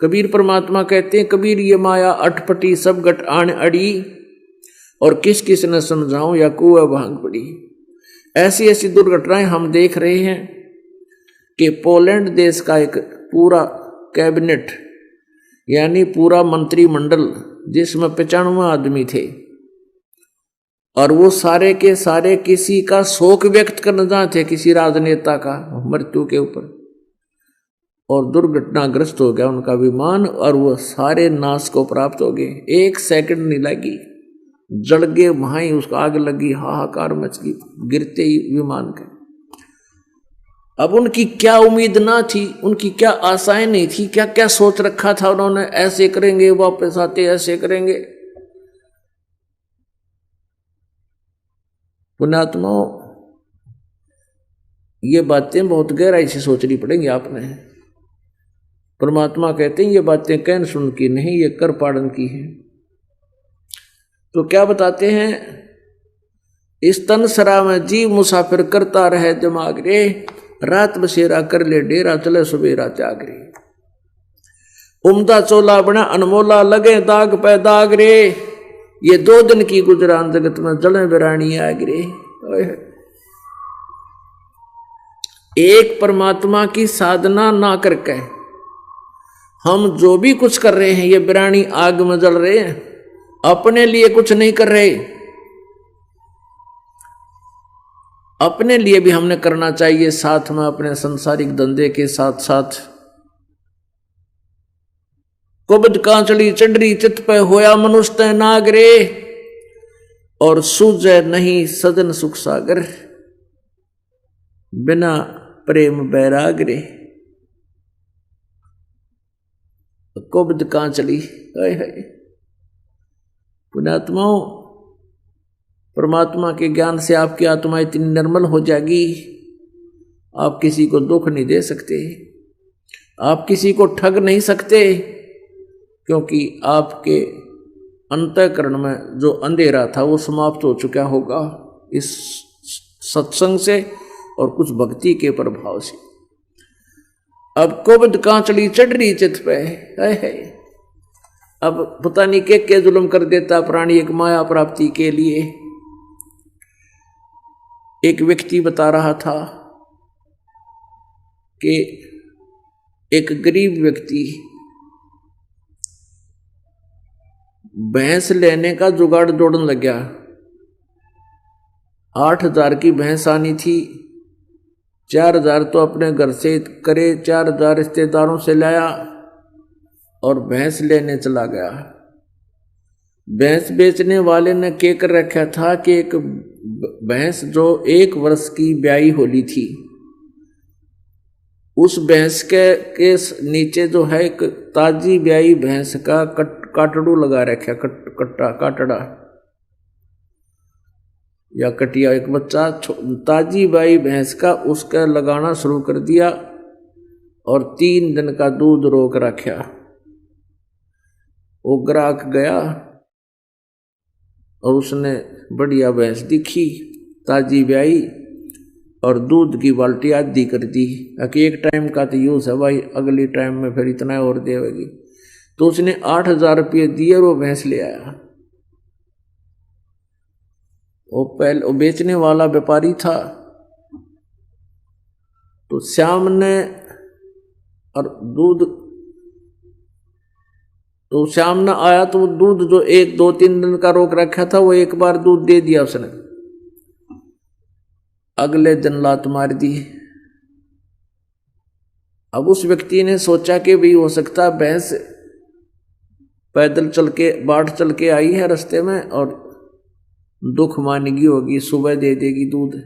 कबीर परमात्मा कहते हैं, कबीर ये माया अटपटी सब गट आन अड़ी, और किस किस ने समझाऊं या कुआ भांग पड़ी। ऐसी ऐसी दुर्घटनाएं हम देख रहे हैं कि पोलैंड देश का एक पूरा कैबिनेट यानी पूरा मंत्रिमंडल जिसमें 95 आदमी थे, और वो सारे के सारे किसी का शोक व्यक्त करना चाहते, किसी राजनेता का मृत्यु के ऊपर, और दुर्घटनाग्रस्त हो गया उनका विमान, और वो सारे नाश को प्राप्त हो गए। 1 सेकंड नहीं लगी, जल गए, वहां ही उसको आग लगी, हाहाकार मच गई गिरते ही विमान के। अब उनकी क्या उम्मीद ना थी, उनकी क्या आशाएं नहीं थी, क्या क्या सोच रखा था उन्होंने, ऐसे करेंगे वापस आते, ऐसे करेंगे। पुण्यात्माओं, ये बातें बहुत गहराई से सोचनी पड़ेंगी आपने। परमात्मा कहते हैं ये बातें कहन सुन की नहीं, ये कर पाड़न की है। तो क्या बताते हैं, इस तन सरा में जीव मुसाफिर करता रहे दिमाग रे, रात बसेरा कर ले डेरा चले सुबेरा त्याग रे। उम्दा चोला बना अनमोला लगे दाग पे दाग रे, ये 2 दिन की गुजरान जगत में जले बिरानी आग रे। एक परमात्मा की साधना ना करके हम जो भी कुछ कर रहे हैं, ये बिरानी आग में जल रहे हैं, अपने लिए कुछ नहीं कर रहे। अपने लिए भी हमने करना चाहिए, साथ में अपने संसारिक धंधे के साथ साथ। कुबद कांचड़ी चंडरी चित पे होया मनुष्य तय नागरे, और सूझे नहीं सजन सुख सागर, बिना प्रेम बैरागरे। कुबद कांचड़ी, पुण्यात्माओं, परमात्मा के ज्ञान से आपकी आत्मा इतनी निर्मल हो जाएगी, आप किसी को दुख नहीं दे सकते, आप किसी को ठग नहीं सकते, क्योंकि आपके अंतःकरण में जो अंधेरा था वो समाप्त हो चुका होगा इस सत्संग से और कुछ भक्ति के प्रभाव से। अब कुबद कांचड़ी चढ़री चित पे है, अब पता नहीं के जुल्म कर देता प्राणी एक माया प्राप्ति के लिए। एक व्यक्ति बता रहा था कि एक गरीब व्यक्ति भैंस लेने का जुगाड़ जोड़ने लग गया। 8,000 की भैंस आनी थी, 4,000 तो अपने घर से करे, 4,000 रिश्तेदारों से लाया और भैंस लेने चला गया। भैंस बेचने वाले ने क्या कर रखा था कि एक भैंस जो 1 वर्ष की ब्याई होली थी, उस भैंस के नीचे जो है एक ताजी ब्याई भैंस का काटड़ू लगा रखा, काटड़ा या कटिया, एक बच्चा ताजी ब्याई भैंस का उसका लगाना शुरू कर दिया और 3 दिन का दूध रोक रखा। वो ग्राहक गया और उसने बढ़िया भैंस दिखी ताजी ब्याई और दूध की बाल्टी आधी कर दी कि एक टाइम का तो यूज है भाई, अगली टाइम में फिर इतना और देगी। तो उसने 8,000 रुपये दिए और वो भैंस ले आया। वो बेचने वाला व्यापारी था, तो श्याम ने और दूध, तो श्याम ने आया तो वो दूध जो 1, 2, 3 दिन का रोक रखा था वो एक बार दूध दे दिया उसने, अगले दिन लात मार दी। अब उस व्यक्ति ने सोचा कि भी हो सकता भैंस पैदल चल के बाट चल के आई है रास्ते में और दुख मानेगी होगी, सुबह दे देगी दूध।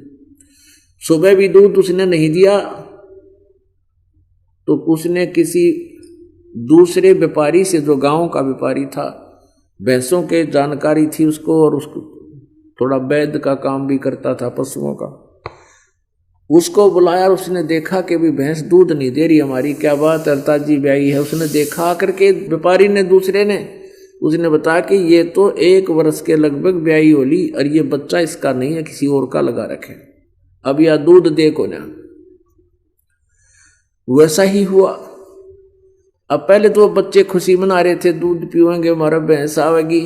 सुबह भी दूध उसने नहीं दिया तो उसने किसी दूसरे व्यापारी से, जो गांव का व्यापारी था, भैंसों के जानकारी थी उसको और उसको थोड़ा वैद्य का काम भी करता था पशुओं का, उसको बुलाया। उसने देखा कि भी भैंस दूध नहीं दे रही हमारी, क्या बात है, ताजी ब्याई है। उसने देखा करके व्यापारी ने, दूसरे ने, उसने बताया कि ये तो 1 वर्ष के लगभग ब्याई होली और ये बच्चा इसका नहीं है, किसी और का लगा रखे, अब यह दूध दे को ना। वैसा ही हुआ। अब पहले तो बच्चे खुशी मना रहे थे, दूध पीवेंगे, हमारा भैंस आवेगी।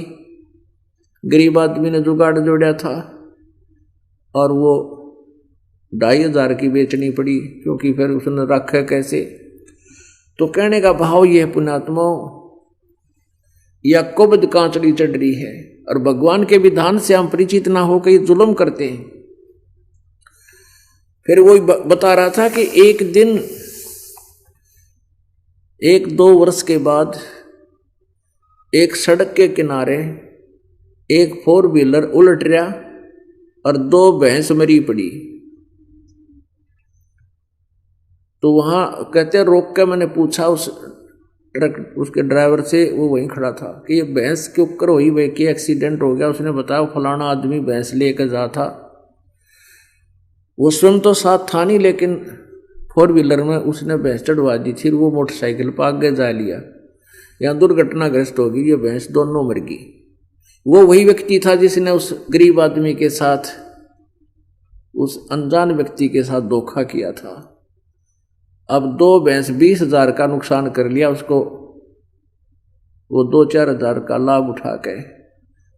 गरीब आदमी ने जुगाड़ जोड़ा था और वो 2,500 की बेचनी पड़ी, क्योंकि फिर उसने रखा कैसे। तो कहने का भाव यह पुण्यात्मा, या कुबद कांचड़ी चढ़ रही है और भगवान के विधान से हम परिचित ना हो के जुल्म करते हैं। फिर वो बता रहा था कि एक दिन 1-2 वर्ष के बाद एक सड़क के किनारे एक 4 व्हीलर उलट रहा और 2 भैंस मरी पड़ी। तो वहां कहते रोक के मैंने पूछा उस ट्रक उसके ड्राइवर से, वो वहीं खड़ा था, कि ये भैंस क्यों कर हुई, वे कि एक्सीडेंट हो गया। उसने बताया फलाना आदमी भैंस लेकर जा था, वो स्वयं तो साथ था नहीं, लेकिन 4 व्हीलर में उसने भैंस चढ़वा दी थी। वो मोटरसाइकिल पर आगे जा लिया, यहाँ दुर्घटनाग्रस्त होगी, ये भैंस दोनों मर गई। वो वही व्यक्ति था जिसने उस गरीब आदमी के साथ, उस अनजान व्यक्ति के साथ धोखा किया था। अब 2 भैंस 20,000 का नुकसान कर लिया उसको, वो 2-4 हजार का लाभ उठा के।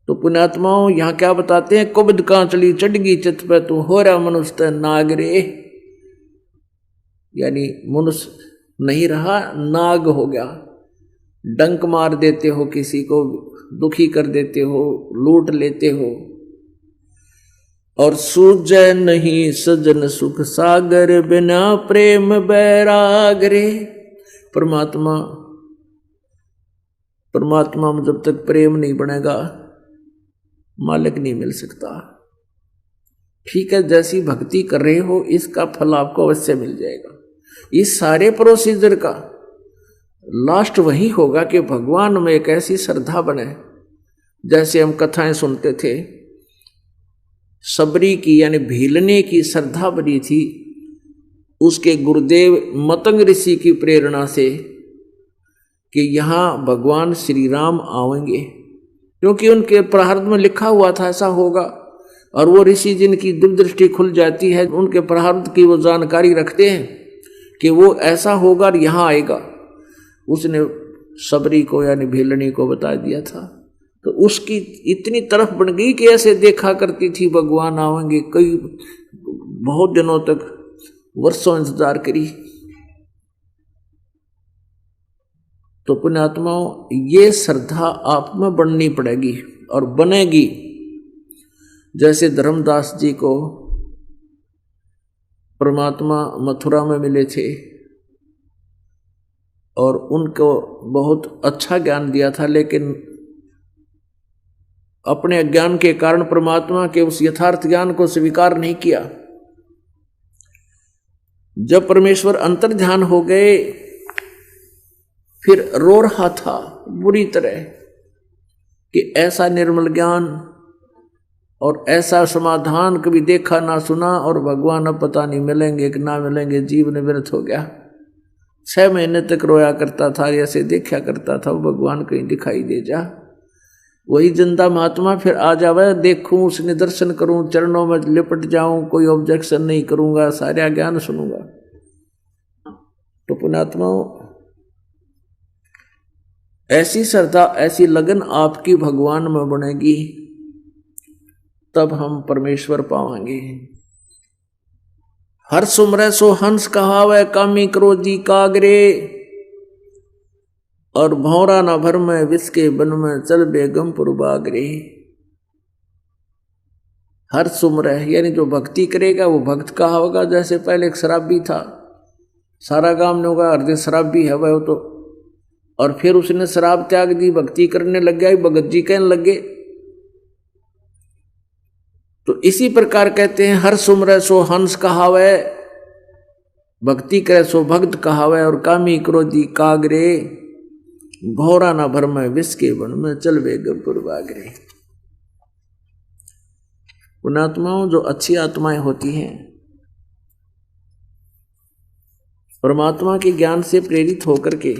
तो पुण्यात्माओं यहाँ क्या बताते हैं, कुबद कांचली चढ़गी चित पे तू हो रहा मनुष्य नागरे, यानी मनुष्य नहीं रहा, नाग हो गया। डंक मार देते हो, किसी को दुखी कर देते हो, लूट लेते हो। और सूझे नहीं सजन सुख सागर, बिना प्रेम बैरागरे। परमात्मा में जब तक प्रेम नहीं बनेगा मालिक नहीं मिल सकता। ठीक है, जैसी भक्ति कर रहे हो इसका फल आपको अवश्य मिल जाएगा। इस सारे प्रोसीजर का लास्ट वही होगा कि भगवान में एक ऐसी श्रद्धा बने। जैसे हम कथाएं सुनते थे, सबरी की यानी भीलने की श्रद्धा बनी थी उसके गुरुदेव मतंग ऋषि की प्रेरणा से कि यहाँ भगवान श्री राम आवेंगे, क्योंकि उनके प्रारब्ध में लिखा हुआ था ऐसा होगा। और वो ऋषि जिनकी दूरदृष्टि खुल जाती है, उनके प्रारब्ध की वो जानकारी रखते हैं कि वो ऐसा होगा और यहाँ आएगा। उसने सबरी को यानी भीलनी को बता दिया था। तो उसकी इतनी तरफ बन गई कि ऐसे देखा करती थी भगवान आवेंगे। कई बहुत दिनों तक, वर्षों इंतजार करी। तो पुण्यात्माओं ये श्रद्धा आप में बननी पड़ेगी और बनेगी। जैसे धर्मदास जी को परमात्मा मथुरा में मिले थे और उनको बहुत अच्छा ज्ञान दिया था, लेकिन अपने अज्ञान के कारण परमात्मा के उस यथार्थ ज्ञान को स्वीकार नहीं किया। जब परमेश्वर अंतर्ध्यान हो गए, फिर रो रहा था बुरी तरह कि ऐसा निर्मल ज्ञान और ऐसा समाधान कभी देखा ना सुना, और भगवान अब पता नहीं मिलेंगे कि ना मिलेंगे। जीवन व्यर्थ हो गया। 6 महीने तक रोया करता था, ऐसे देखा करता था, वो भगवान कहीं दिखाई दे जा। वही जिंदा महात्मा फिर आ जावे, देखूं उसने दर्शन करूं, चरणों में लिपट जाऊं, कोई ऑब्जेक्शन नहीं करूंगा, सारा ज्ञान सुनूंगा। तो पुण्यात्माओं ऐसी श्रद्धा, ऐसी लगन आपकी भगवान में बनेगी, तब हम परमेश्वर पावांगे। हर सुमरै सो हंस कहावै, कामी क्रोधी कागरे, और भौरा न भर में विष के बन में चल बेगमपुर बागरे। हर सुमरह यानी जो भक्ति करेगा वो भक्त कहा होगा। जैसे पहले एक शराबी था, सारा गांव ने होगा हृदय शराबी है वह तो, और फिर उसने शराब त्याग दी, भक्ति करने लग गया, भगत जी कहने लगे। तो इसी प्रकार कहते हैं हर सुमरह सो हंस कहावे, भक्ति करे सो भक्त कहावे, और कामी क्रोधी कागरे, भौरा ना भर में विष के बन में चल बेगमपुर बागरे। पुण्यात्माओं जो अच्छी आत्माएं होती हैं, परमात्मा के ज्ञान से प्रेरित होकर के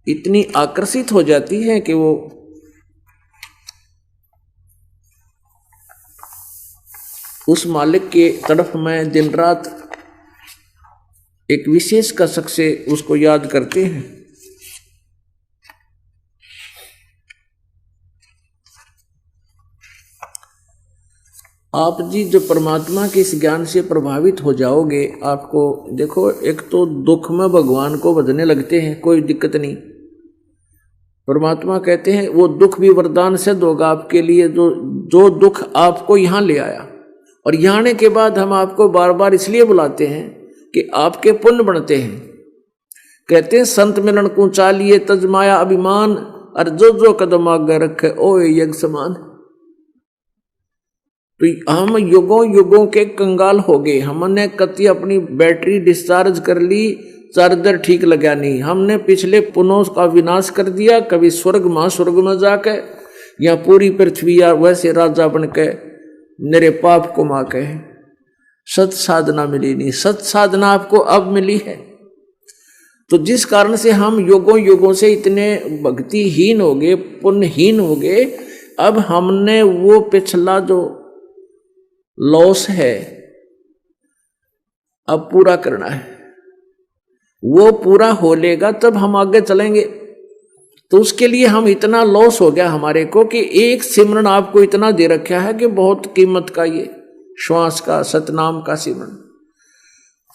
इतनी आकर्षित हो जाती है कि वो उस मालिक के तरफ में दिन रात एक विशेष कसक से उसको याद करते हैं। आप जी जो परमात्मा के इस ज्ञान से प्रभावित हो जाओगे, आपको देखो, एक तो दुख में भगवान को भजने लगते हैं, कोई दिक्कत नहीं। परमात्मा कहते हैं वो दुख भी वरदान सिद्ध होगा आपके लिए, जो दुख आपको यहाँ ले आया। और यहाँ आने के बाद हम आपको बार बार इसलिए बुलाते हैं कि आपके पुण्य बढ़ते हैं। कहते हैं संत मिलन को चालिए तजमाया अभिमान, और जो कदम आगे रखे ओ यज्ञ समान। तो हम युगों युगों के कंगाल हो गए। हमने कति अपनी बैटरी डिस्चार्ज कर ली, चार्जर ठीक लगा नहीं। हमने पिछले पुनों का विनाश कर दिया, कभी स्वर्ग महास्वर्ग में जाके या पूरी पृथ्वी या वैसे राजा बन के मेरे पाप को मा के। सत साधना मिली नहीं, सत साधना आपको अब मिली है। तो जिस कारण से हम युगों युगों से इतने भक्तिहीन हो गए, पुण्यहीन हो गए, अब हमने वो पिछला जो लॉस है अब पूरा करना है। वो पूरा हो लेगा तब हम आगे चलेंगे। तो उसके लिए हम इतना लॉस हो गया हमारे को कि एक सिमरन आपको इतना दे रखा है कि बहुत कीमत का, ये श्वास का, सतनाम का सिमरन।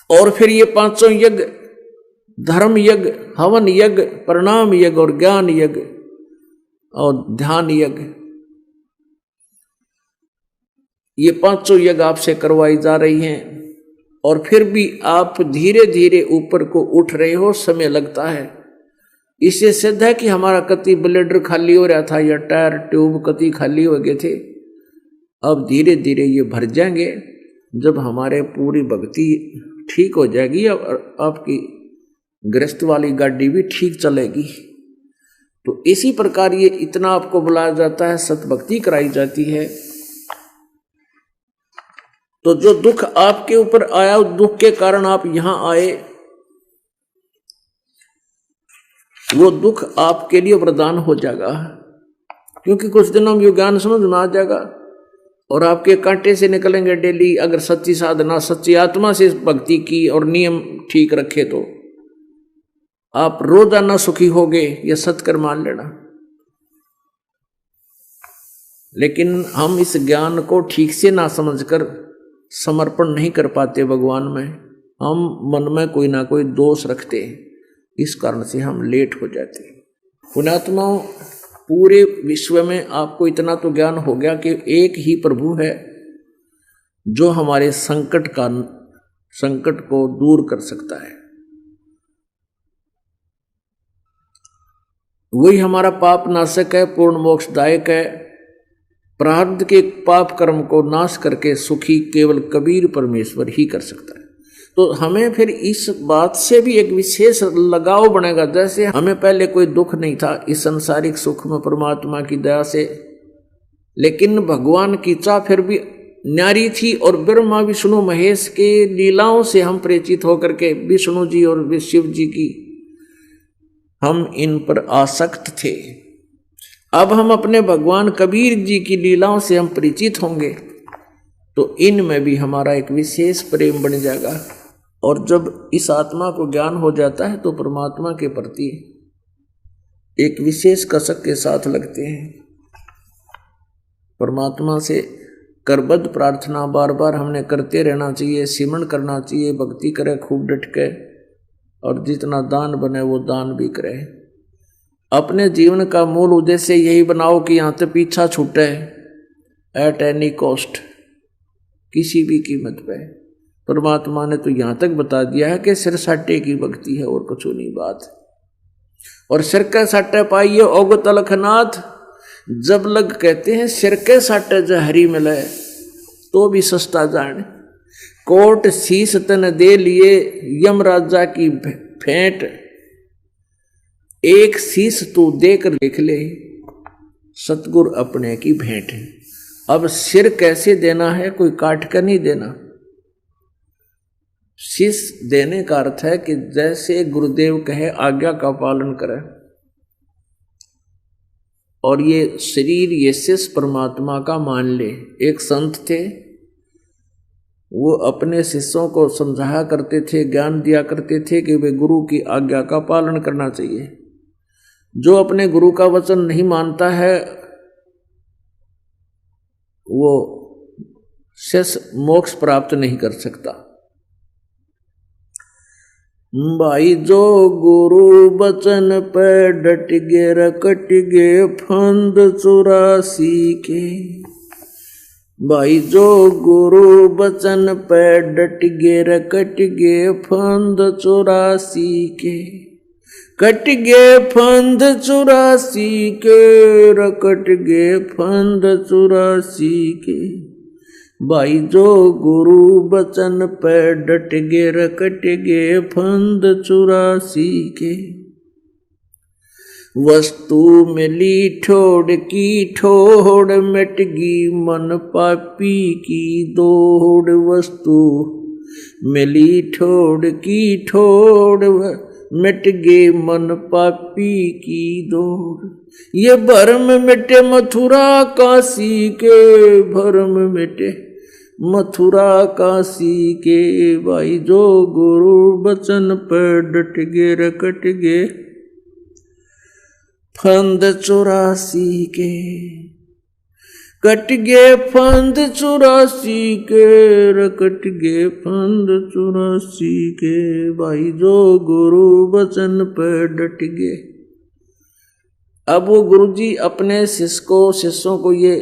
और फिर ये पांचों यज्ञ, धर्म यज्ञ, हवन यज्ञ, प्रणाम यज्ञ और ज्ञान यज्ञ और ध्यान यज्ञ, ये पांचों यज्ञ आपसे करवाई जा रही हैं। और फिर भी आप धीरे धीरे ऊपर को उठ रहे हो, समय लगता है। इससे सिद्ध है कि हमारा कति ब्लेडर खाली हो रहा था या टायर ट्यूब कति खाली हो गए थे, अब धीरे धीरे ये भर जाएंगे जब हमारे पूरी भक्ति ठीक हो जाएगी और आपकी गृहस्थ वाली गाड़ी भी ठीक चलेगी। तो इसी प्रकार ये इतना आपको बुलाया जाता है, सतभक्ति कराई जाती है। तो जो दुख आपके ऊपर आया, उस दुख के कारण आप यहां आए, वो दुख आपके लिए वरदान हो जाएगा। क्योंकि कुछ दिनों में ज्ञान समझ में आ जाएगा और आपके कांटे से निकलेंगे डेली। अगर सच्ची साधना, सच्ची आत्मा से भक्ति की और नियम ठीक रखे तो आप रोजाना सुखी होगे, ये सत्कर मान लेना। लेकिन हम इस ज्ञान को ठीक से ना समझकर समर्पण नहीं कर पाते भगवान में। हम मन में कोई ना कोई दोष रखते हैं, इस कारण से हम लेट हो जाते हैं। पुण्यात्माओं, पूरे विश्व में आपको इतना तो ज्ञान हो गया कि एक ही प्रभु है जो हमारे संकट को दूर कर सकता है। वही हमारा पाप नाशक है, पूर्ण मोक्षदायक है। प्रारब्ध के पाप कर्म को नाश करके सुखी केवल कबीर परमेश्वर ही कर सकता है। तो हमें फिर इस बात से भी एक विशेष लगाव बनेगा। जैसे हमें पहले कोई दुख नहीं था इस संसारिक सुख में परमात्मा की दया से, लेकिन भगवान की चाह फिर भी न्यारी थी। और ब्रह्मा विष्णु महेश के लीलाओं से हम परिचित होकर के विष्णु जी और शिव जी की, हम इन पर आसक्त थे। अब हम अपने भगवान कबीर जी की लीलाओं से हम परिचित होंगे तो इनमें भी हमारा एक विशेष प्रेम बन जाएगा। और जब इस आत्मा को ज्ञान हो जाता है तो परमात्मा के प्रति एक विशेष कसक के साथ लगते हैं। परमात्मा से करबद्ध प्रार्थना बार बार हमने करते रहना चाहिए, सिमरन करना चाहिए, भक्ति करे खूब डट के, और जितना दान बने वो दान भी करे। अपने जीवन का मूल उद्देश्य यही बनाओ कि यहाँ से पीछा छूटे एट एनी कॉस्ट, किसी भी कीमत पे। परमात्मा ने तो यहाँ तक बता दिया है कि सिर साटे की भक्ति है और कुछ नहीं बात। और सिर के साटे पाइए ओग तलखनाथ, जब लग कहते हैं सिर के साटे जहरी मिले तो भी सस्ता जान। कोट शीस तन दे लिए यम राजा की भेंट, एक शीस तू देकर देख ले सतगुरु अपने की भेंट है। अब सिर कैसे देना है, कोई काट कर नहीं देना। शीस देने का अर्थ है कि जैसे गुरुदेव कहे आज्ञा का पालन करे। और ये शरीर ये शिष्य परमात्मा का मान ले। एक संत थे, वो अपने शिष्यों को समझाया करते थे, ज्ञान दिया करते थे कि वे गुरु की आज्ञा का पालन करना चाहिए। जो अपने गुरु का वचन नहीं मानता है वो शेष मोक्ष प्राप्त नहीं कर सकता। भाई जो गुरु वचन पे डट गे रकट गे फंद 84 के। भाई जो गुरु वचन पे डट गे रकट गे फंद 84 के। कट गे फंद 84 के रकट गे फंद 84 के। भाई जो गुरु वचन पे डट गे रकट गे फंद 84 के। वस्तु मिली ठोड़ की ठोड़ मिट गी मन पापी की दौड़। वस्तु मिली ठोड़ की ठोड़ मिट गे मन पापी की दौड़। ये भरम मिटे मथुरा काशी के। भरम मिटे मथुरा काशी के। भाई जो गुरु वचन पर डट गे रकट गे फंद 84 के। कट गे फंद 84 के रकट गे फंद 84 के। भाई जो गुरु वचन पर डट गे। अब वो गुरुजी अपने शिष्यों को ये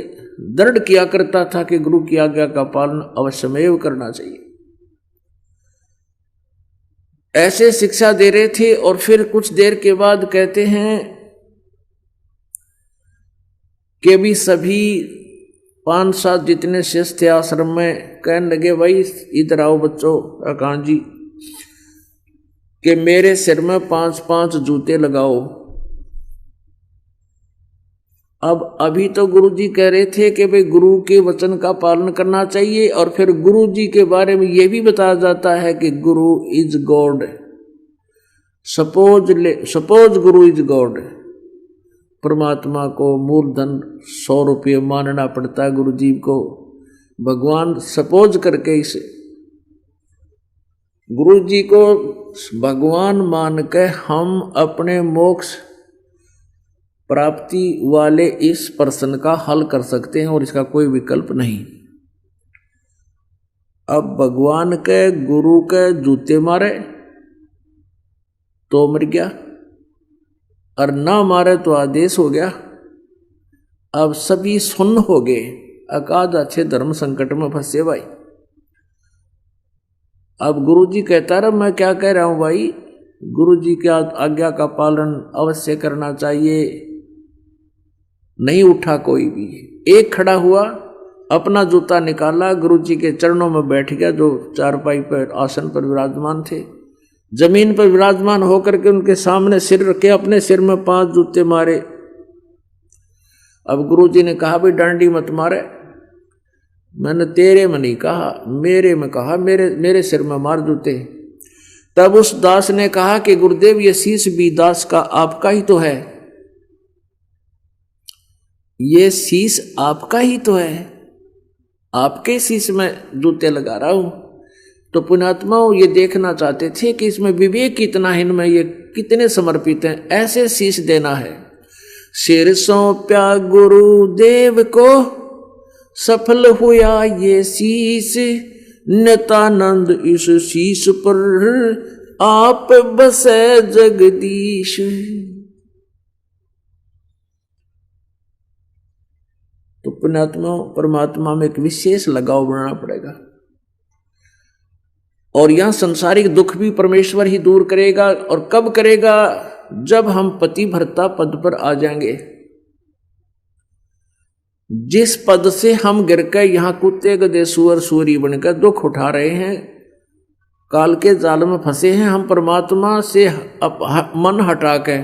दृढ़ किया करता था कि गुरु की आज्ञा का पालन अवश्यमेव करना चाहिए। ऐसे शिक्षा दे रहे थे और फिर कुछ देर के बाद कहते हैं कि भी सभी 5-7 जितने शिष्य थे आश्रम में कहने लगे, भाई इधर आओ बच्चों, आकांत जी, कि मेरे सिर में 5-5 जूते लगाओ। अब अभी तो गुरुजी कह रहे थे कि भाई गुरु के वचन का पालन करना चाहिए और फिर गुरुजी के बारे में यह भी बताया जाता है कि गुरु is God. Suppose Guru is God. परमात्मा को मूलधन 100 रुपये मानना पड़ता है गुरुजी को। भगवान सपोज करके इसे गुरुजी को भगवान मान के हम अपने मोक्ष प्राप्ति वाले इस प्रश्न का हल कर सकते हैं और इसका कोई विकल्प नहीं। अब भगवान के गुरु के जूते मारे तो मर गया और ना मारे तो आदेश हो गया। अब सभी सुन्न हो गए। अकाद अच्छे धर्म संकट में फंसे भाई। अब गुरुजी कहता रहा मैं क्या कह रहा हूं भाई, गुरुजी की आज्ञा का पालन अवश्य करना चाहिए। नहीं उठा कोई भी। एक खड़ा हुआ, अपना जूता निकाला, गुरुजी के चरणों में बैठ गया जो चारपाई पर आसन पर विराजमान थे। जमीन पर विराजमान होकर के उनके सामने सिर रखे, अपने सिर में 5 जूते मारे। अब गुरुजी ने कहा भाई डांडी मत मारे। मैंने तेरे में नहीं कहा, मेरे में कहा, मेरे सिर में मार जूते। तब उस दास ने कहा कि गुरुदेव ये शीश भी दास का आपका ही तो है। ये शीश आपका ही तो है, आपके शीश में जूते लगा रहा हूं। तो पुण्यात्माओं ये देखना चाहते थे कि इसमें विवेक कितना है, इनमें ये कितने समर्पित हैं। ऐसे शीश देना है। सिर सौंप्या गुरुदेव को सफल हुआ ये शीश। नित्यानंद इस शीश पर आप बसे जगदीश। तो पुण्यात्मा परमात्मा में एक विशेष लगाव बनाना पड़ेगा। और यहां संसारिक दुख भी परमेश्वर ही दूर करेगा। और कब करेगा? जब हम पतिव्रता पद पर आ जाएंगे। जिस पद से हम गिर कर यहां कुत्ते गधे सुअर सूरी बनकर दुख उठा रहे हैं, काल के जाल में फंसे हैं, हम परमात्मा से मन हटा के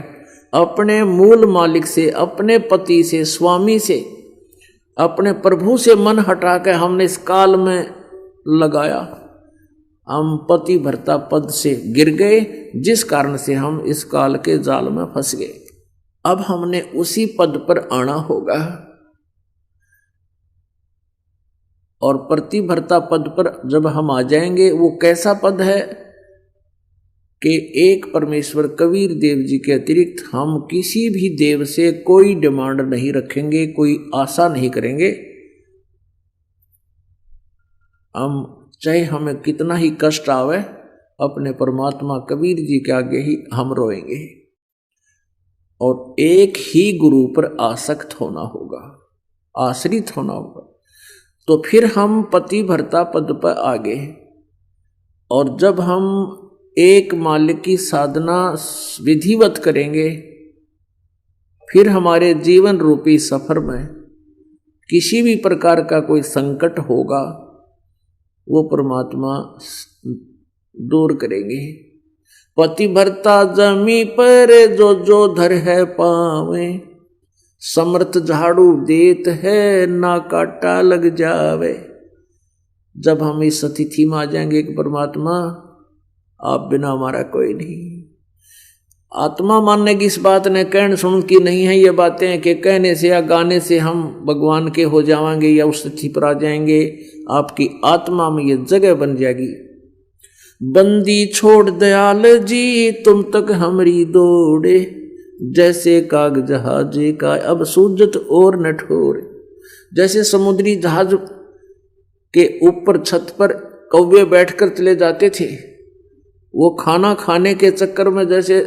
अपने मूल मालिक से, अपने पति से, स्वामी से, अपने प्रभु से मन हटा के हमने इस काल में लगाया। हम पतिव्रता पद से गिर गए, जिस कारण से हम इस काल के जाल में फंस गए। अब हमने उसी पद पर आना होगा। और प्रतिभर्ता पद पर जब हम आ जाएंगे, वो कैसा पद है कि एक परमेश्वर कबीर देव जी के अतिरिक्त हम किसी भी देव से कोई डिमांड नहीं रखेंगे, कोई आशा नहीं करेंगे। हम चाहे हमें कितना ही कष्ट आवे, अपने परमात्मा कबीर जी के आगे ही हम रोएंगे और एक ही गुरु पर आसक्त होना होगा, आश्रित होना होगा। तो फिर हम पतिभर्ता पद पर आ गए। और जब हम एक मालिक की साधना विधिवत करेंगे, फिर हमारे जीवन रूपी सफर में किसी भी प्रकार का कोई संकट होगा, वो परमात्मा दूर करेंगे। पतिभर्ता जमी पर जो जो धर है पावे, समर्थ झाड़ू देत है ना काटा लग जावे। जब हम इस स्थिति में आ जाएंगे कि परमात्मा आप बिना हमारा कोई नहीं। आत्मा मानने की इस बात ने कहने सुन की नहीं है ये बातें कि कहने से या गाने से हम भगवान के हो जाएंगे या उस स्थिति पर आ जाएंगे। आपकी आत्मा में ये जगह बन जाएगी। बंदी छोड़ दयाल जी तुम तक हमरी दौड़े, जैसे काग जहाजे का अब सूजत और न ठोरे। जैसे समुद्री जहाज के ऊपर छत पर कौवे बैठकर चले जाते थे, वो खाना खाने के चक्कर में जैसे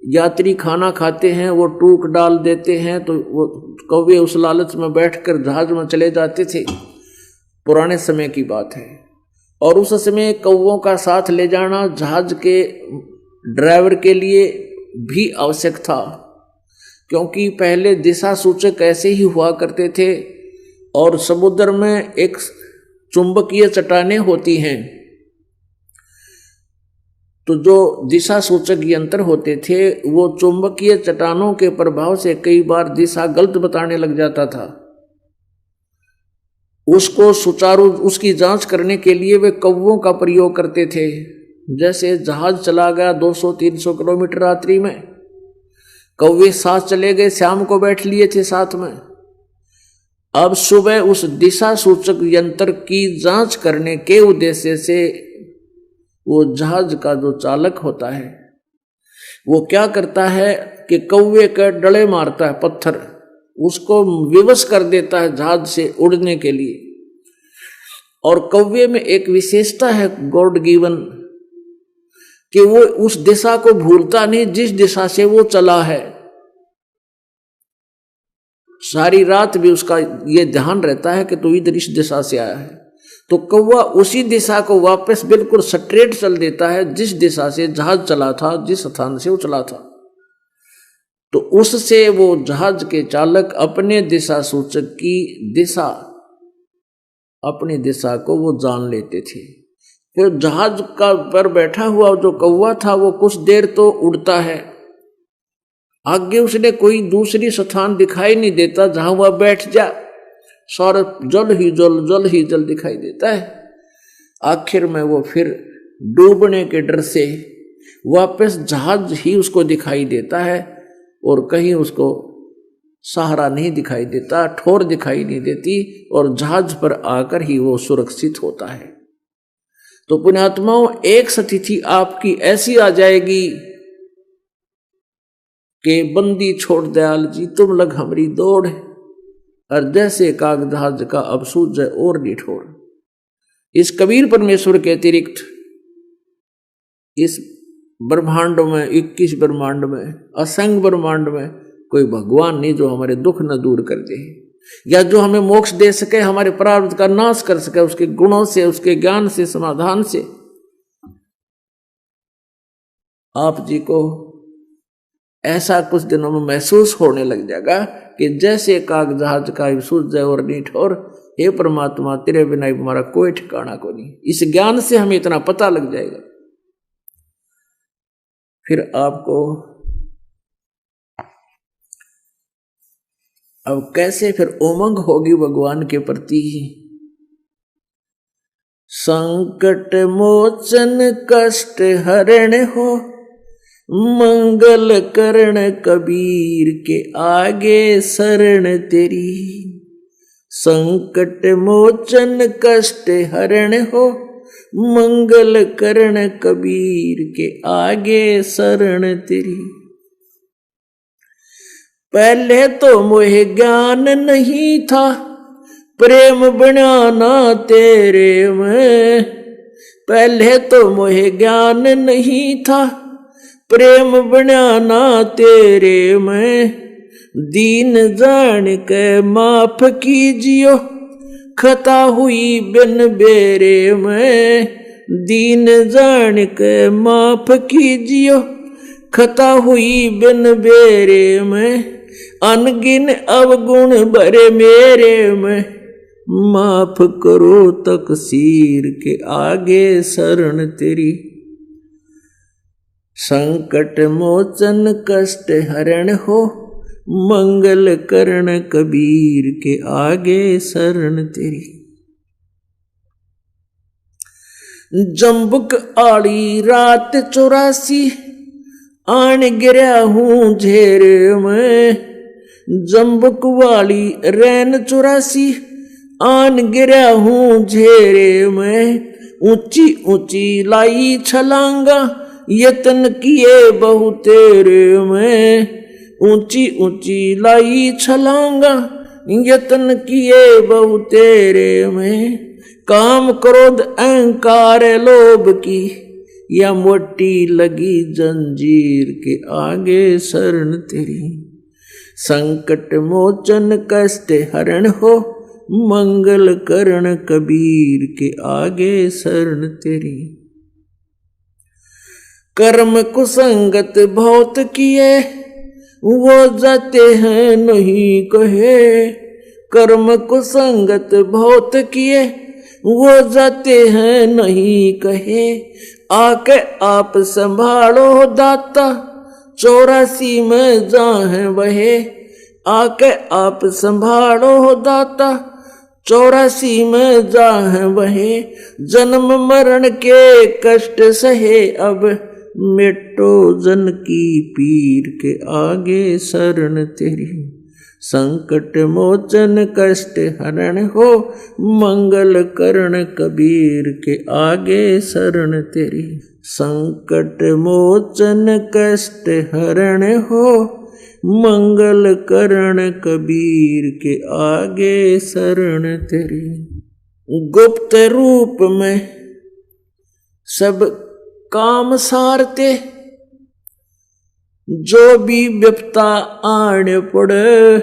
यात्री खाना खाते हैं, वो टूक डाल देते हैं, तो वो कौवे उस लालच में बैठकर जहाज में चले जाते थे। पुराने समय की बात है। और उस समय कौवों का साथ ले जाना जहाज के ड्राइवर के लिए भी आवश्यक था, क्योंकि पहले दिशा सूचक ऐसे ही हुआ करते थे। और समुद्र में एक चुंबकीय चट्टानें होती हैं, तो जो दिशा सूचक यंत्र होते थे वो चुंबकीय चट्टानों के प्रभाव से कई बार दिशा गलत बताने लग जाता था। उसको सुचारू उसकी जांच करने के लिए वे कौवों का प्रयोग करते थे। जैसे जहाज चला गया 200-300 किलोमीटर रात्रि में, कौवे साथ चले गए, शाम को बैठ लिए थे साथ में। अब सुबह उस दिशा सूचक यंत्र की जांच करने के उद्देश्य से वो जहाज का जो चालक होता है वो क्या करता है कि कौवे का डले मारता है, पत्थर उसको विवश कर देता है जहाज से उड़ने के लिए। और कौवे में एक विशेषता है गॉड गिवन कि वो उस दिशा को भूलता नहीं जिस दिशा से वो चला है। सारी रात भी उसका ये ध्यान रहता है कि तू इधर इस दिशा से आया है, तो कौवा उसी दिशा को वापस बिल्कुल स्ट्रेट चल देता है जिस दिशा से जहाज चला था, जिस स्थान से वो चला था। तो उससे वो जहाज के चालक अपने दिशा सूचक की दिशा, अपनी दिशा को वो जान लेते थे। फिर जहाज का पर बैठा हुआ जो कौवा था वो कुछ देर तो उड़ता है, आगे उसने कोई दूसरी स्थान दिखाई नहीं देता जहां वह बैठ जा, सारा जल ही जल दिखाई देता है। आखिर में वो फिर डूबने के डर से वापस जहाज ही उसको दिखाई देता है और कहीं उसको सहारा नहीं दिखाई देता, ठोर दिखाई नहीं देती, और जहाज पर आकर ही वो सुरक्षित होता है। तो पुण्यात्माओं, एक स्थिति आपकी ऐसी आ जाएगी कि बंदी छोड़ दयाल जी तुम लग हमरी दौड़, और जैसे काग जहाज का अब सूझ और निठोर। इस कबीर परमेश्वर के अतिरिक्त इस ब्रह्मांड में, 21 ब्रह्मांड में, असंख्य ब्रह्मांड में कोई भगवान नहीं जो हमारे दुख न दूर कर दे या जो हमें मोक्ष दे सके, हमारे प्रारब्ध का नाश कर सके, उसके गुणों से, उसके ज्ञान से, समाधान से। आप जी को ऐसा कुछ दिनों में महसूस होने लग जाएगा कि जैसे काग जहाज का सूझ जाए और निठोर, हे परमात्मा तेरे बिना हमारा कोई ठिकाना को नहीं। इस ज्ञान से हमें इतना पता लग जाएगा। फिर आपको अब कैसे फिर उमंग होगी भगवान के प्रति। संकट मोचन कष्ट हरण हो, मंगल करण कबीर के आगे शरण तेरी। संकट मोचन कष्ट हरण हो, मंगल करण कबीर के आगे शरण तेरी। पहले तो मोहे ज्ञान नहीं था, प्रेम बनाना तेरे में। पहले तो मोहे ज्ञान नहीं था, प्रेम बनाना तेरे में। दीन जान के माफ कीजियो, खता हुई बिन बेरे में। दीन जान के माफ कीजियो, खता हुई बिन बेरे में। अनगिन अवगुण भरे मेरे में, माफ करो तकसीर के आगे शरण तेरी। संकट मोचन कष्ट हरण हो, मंगल करण कबीर के आगे शरण तेरी। जम्बुक आड़ी रात 84, आन गिरा हूं झेर में। जम्बुक वाली रैन 84, आन गिरा हूं झेरे में। ऊंची ऊंची लाई छलांगा, यत्न किए बहु तेरे में। ऊंची ऊंची लाई छलांगा, यत्न किए बहु तेरे में। काम क्रोध अहंकार लोभ की, या मोटी लगी जंजीर के आगे शरण तेरी। संकट मोचन कष्ट हरण हो, मंगल करण कबीर के आगे शरण तेरी। कर्म कुसंगत बहुत किए, वो जाते हैं नहीं कहे। कर्म कुसंगत बहुत किए, वो जाते हैं नहीं कहे। आके आप संभालो दाता, 84 में जाएं बहे। आके आप संभालो दाता, 84 में जाएं बहे। जन्म मरण के कष्ट सहे, अब मिटो जन की पीर के आगे शरण तेरी। संकट मोचन कष्ट हरण हो, मंगल करण कबीर के आगे शरण तेरी। संकट मोचन कष्ट हरण हो, मंगल करण कबीर के आगे शरण तेरी। गुप्त रूप में सब काम सारते, जो भी विपता आने पड़े।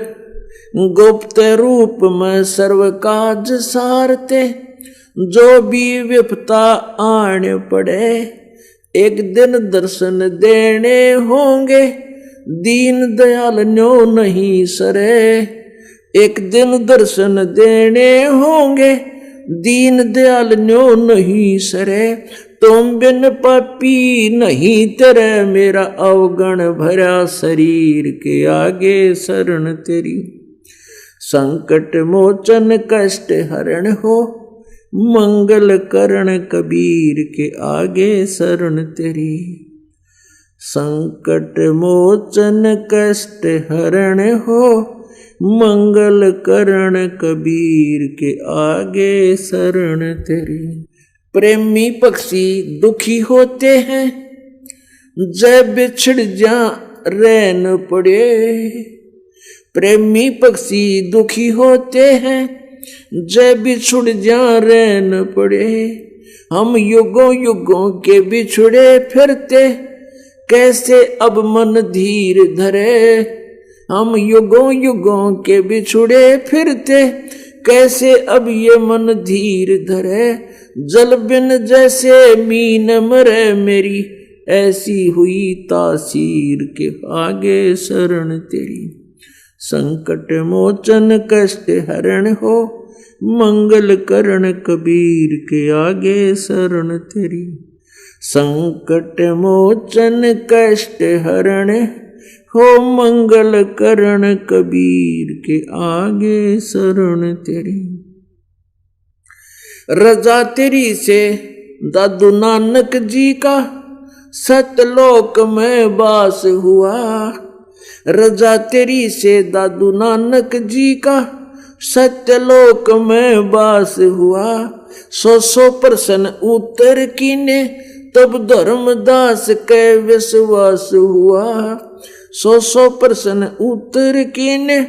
गुप्त रूप में सर्व काज सारते, जो भी विपता आने पड़े। एक दिन दर्शन देने होंगे, दीन दयाल न्यो नहीं सरे। एक दिन दर्शन देने होंगे, दीन दयाल न्यो नहीं सरे। तुम बिन पापी नहीं तेरे, मेरा अवगण भरा शरीर के आगे शरण तेरी। संकट मोचन कष्ट हरण हो, मंगल करण कबीर के आगे शरण तेरी। संकट मोचन कष्ट हरण हो, मंगल करण कबीर के आगे शरण तेरी। प्रेमी पक्षी दुखी होते हैं, जब बिछड़ जा रैन पड़े। प्रेमी पक्षी दुखी होते हैं, जब बिछुड़ जा रैन पड़े। हम युगों युगों के बिछुड़े फिरते, कैसे अब मन धीर धरे। हम युगों युगों के बिछुड़े फिरते, कैसे अब ये मन धीर धरे। जल बिन जैसे मीन मरे, मेरी ऐसी हुई तासीर के आगे शरण तेरी। संकट मोचन कष्ट हरण हो, मंगल करण कबीर के आगे शरण तेरी। संकट मोचन कष्ट हरण हो, मंगल करण कबीर के आगे शरण तेरी। रजा तेरी से दादू नानक जी का, सतलोक में वास हुआ। रजा तेरी से दादू नानक जी का, सत्यलोक में वास हुआ, 100 प्रश्न उत्तर कीने, तब धर्मदास के विश्वास हुआ। 100 प्रश्न उत्तर कीने,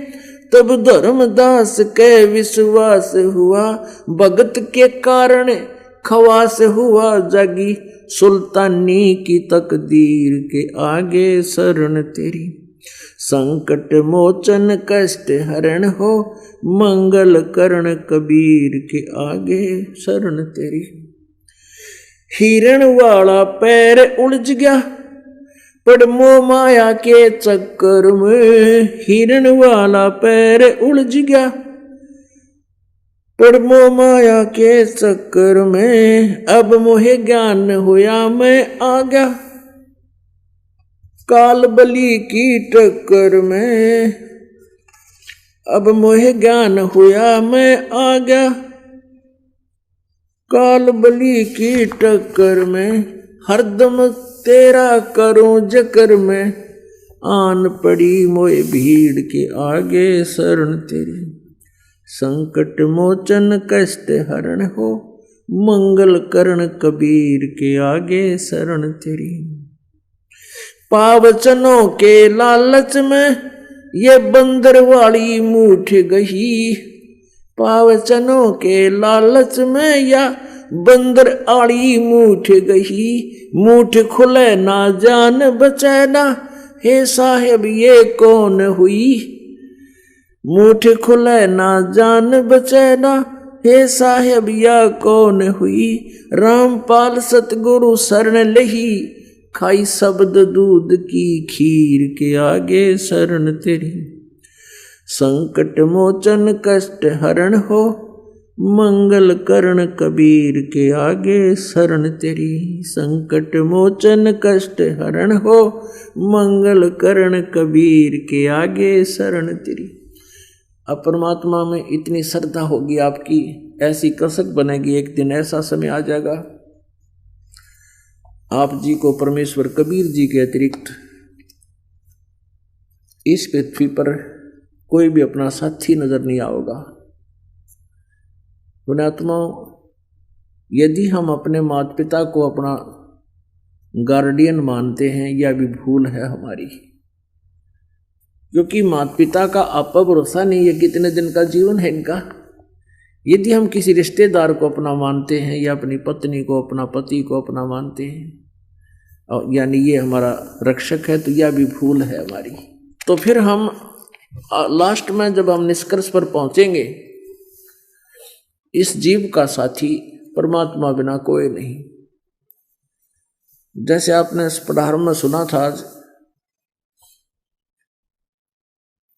तब धर्मदास के विश्वास हुआ। भगत के कारण खवास हुआ, जागी सुल्तानी की तकदीर के आगे शरण तेरी। संकट मोचन कष्ट हरण हो, मंगल करण कबीर के आगे शरण तेरी। हिरण वाला पैर उलझ गया, पड़ मोह माया के चक्कर में। हिरण वाला पैर उलझ गया, पड़ मोह माया के चक्कर में। अब मोहे ज्ञान हुआ मैं आ गया, काल बलि की टक्कर में। अब मोहे ज्ञान हुआ मैं आ गया, काल बलि की टक्कर में। हरदम तेरा करूं जिक्र में, आन पड़ी मोए भीड़ के आगे शरण तेरी। संकट मोचन कष्ट हरण हो, मंगल करण कबीर के आगे शरण तेरी। पावचनों के लालच में ये बंदर वाली मूठ गई। पावचनों के लालच में या बंदर आड़ी मूठ गई। मूठ खुले ना जान बचैना, हे साहेब ये कौन हुई। मूठ खुले ना जान बचैना, हे साहेब या कौन हुई। रामपाल सतगुरु शरण लही, खाई शब्द दूध की खीर के आगे शरण तेरी। संकट मोचन कष्ट हरण हो, मंगल करण कबीर के आगे शरण तेरी। संकट मोचन कष्ट हरण हो, मंगल करण कबीर के आगे शरण तेरी। अब परमात्मा में इतनी श्रद्धा होगी आपकी, ऐसी कसक बनेगी, एक दिन ऐसा समय आ जाएगा आप जी को परमेश्वर कबीर जी के अतिरिक्त इस पृथ्वी पर कोई भी अपना साथी नजर नहीं आओगा। पुण्यात्माओं, यदि हम अपने माता पिता को अपना गार्डियन मानते हैं, यह भी भूल है हमारी, क्योंकि माता पिता का आपका भरोसा नहीं है कितने दिन का जीवन है इनका। यदि हम किसी रिश्तेदार को अपना मानते हैं या अपनी पत्नी को, अपना पति को अपना मानते हैं, और यानी ये हमारा रक्षक है, तो यह भी भूल है हमारी। तो फिर हम लास्ट में जब हम निष्कर्ष पर पहुंचेंगे, इस जीव का साथी परमात्मा बिना कोई नहीं। जैसे आपने इस प्रारंभ में सुना था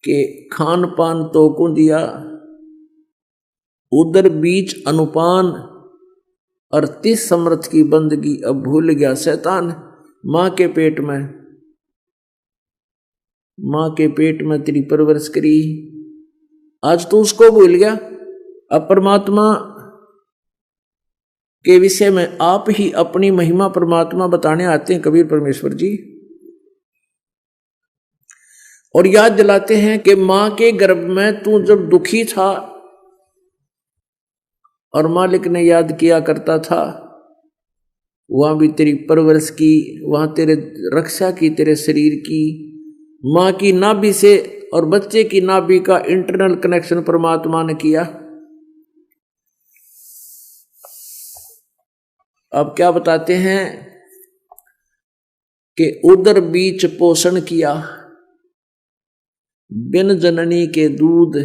कि खान पान तो को दिया, उदर बीच अनुपान, और 30 समर्थ की बंदगी अब भूल गया शैतान। माँ के पेट में तेरी परवरिश करी, आज तो उसको भूल गया। अब परमात्मा के विषय में आप ही अपनी महिमा परमात्मा बताने आते हैं कबीर परमेश्वर जी, और याद दिलाते हैं कि मां के गर्भ में तू जब दुखी था और मालिक ने याद किया करता था, वहां भी तेरी परवरिश की, वहां तेरे रक्षा की, तेरे शरीर की। मां की नाभि से और बच्चे की नाभि का इंटरनल कनेक्शन परमात्मा ने किया। अब क्या बताते हैं कि उदर बीच पोषण किया, बिन जननी के दूध,